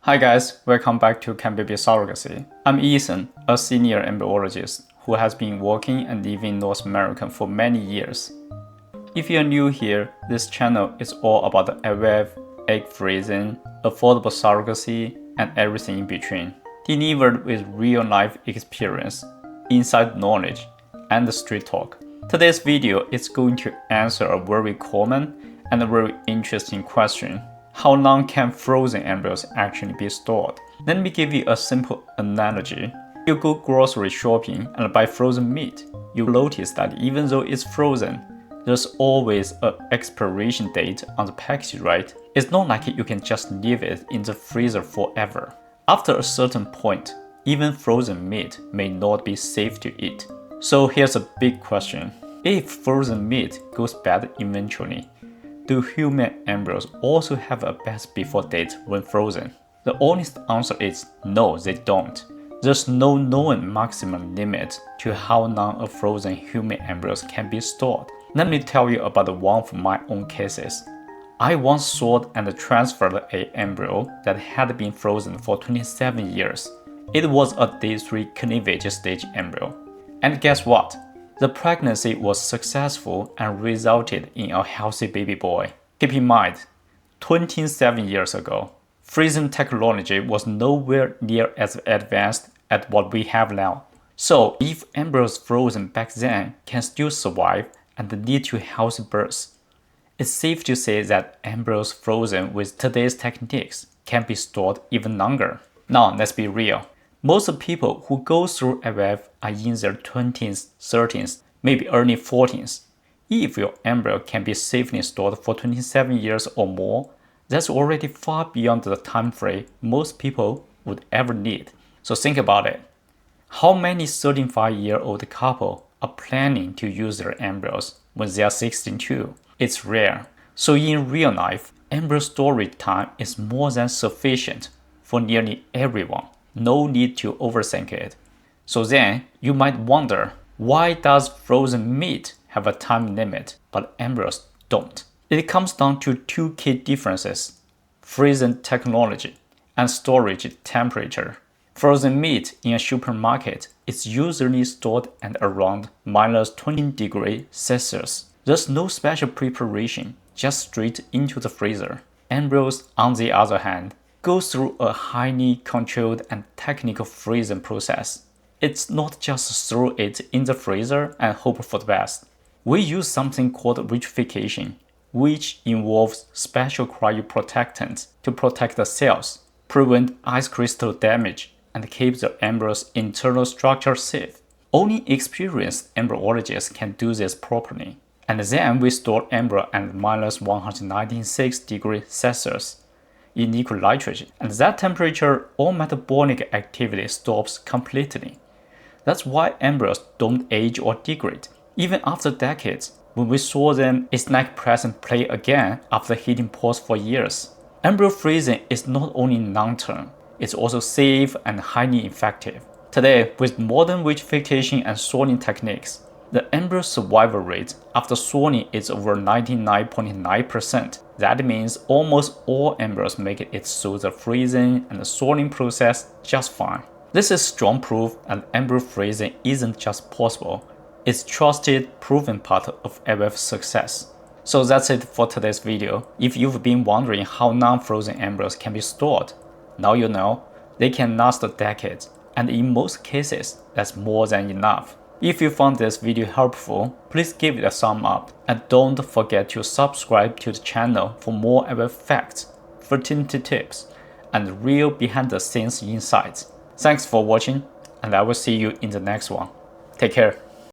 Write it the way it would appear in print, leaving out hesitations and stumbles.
Hi guys, welcome back to Can Baby Surrogacy. I'm Ethan, a senior embryologist who has been working and living in North America for many years. If you're new here, this channel is all about the IVF, egg freezing, affordable surrogacy, and everything in between, delivered with real-life experience, inside knowledge, and street talk. Today's video is going to answer a very common and a very interesting question. How long can frozen embryos actually be stored? Let me give you a simple analogy. You go grocery shopping and buy frozen meat. You notice that even though it's frozen, there's always an expiration date on the package, right? It's not like you can just leave it in the freezer forever. After a certain point, even frozen meat may not be safe to eat. So here's a big question. If frozen meat goes bad eventually, do human embryos also have a best before date when frozen? The honest answer is no, they don't. There's no known maximum limit to how long a frozen human embryos can be stored. Let me tell you about one of my own cases. I once stored and transferred an embryo that had been frozen for 27 years. It was a day 3 cleavage stage embryo. And guess what? The pregnancy was successful and resulted in a healthy baby boy. Keep in mind, 27 years ago, freezing technology was nowhere near as advanced as what we have now. So if embryos frozen back then can still survive and lead to healthy births, it's safe to say that embryos frozen with today's techniques can be stored even longer. Now let's be real. Most people who go through IVF are in their 20s, 30s, maybe early 40s. If your embryo can be safely stored for 27 years or more, that's already far beyond the time frame most people would ever need. So think about it. How many 35-year-old couples are planning to use their embryos when they are 62? It's rare. So in real life, embryo storage time is more than sufficient for nearly everyone. No need to overthink it. So then, you might wonder, why does frozen meat have a time limit, but embryos don't? It comes down to two key differences: freezing technology and storage temperature. Frozen meat in a supermarket is usually stored at around -20°C. There's no special preparation, just straight into the freezer. Embryos, on the other hand, go through a highly controlled and technical freezing process. It's not just throw it in the freezer and hope for the best. We use something called vitrification, which involves special cryoprotectants to protect the cells, prevent ice crystal damage, and keep the embryo's internal structure safe. Only experienced embryologists can do this properly. And then we store embryo at -196°C. in liquid nitrogen, and that temperature, all metabolic activity stops completely. That's why embryos don't age or degrade. Even after decades, when we saw them, it's like pressing play again after hitting pause for years. Embryo freezing is not only long-term, it's also safe and highly effective. Today, with modern vitrification and thawing techniques, the embryo survival rate after thawing is over 99.9%. That means almost all embryos make it through the freezing and the thawing process just fine. This is strong proof that embryo freezing isn't just possible, it's trusted, proven part of IVF success. So that's it for today's video. If you've been wondering how non-frozen embryos can be stored, now you know. They can last decades, and in most cases, that's more than enough. If you found this video helpful, please give it a thumb up and don't forget to subscribe to the channel for more IVF facts, fertility tips, and real behind the scenes insights. Thanks for watching, and I will see you in the next one. Take care.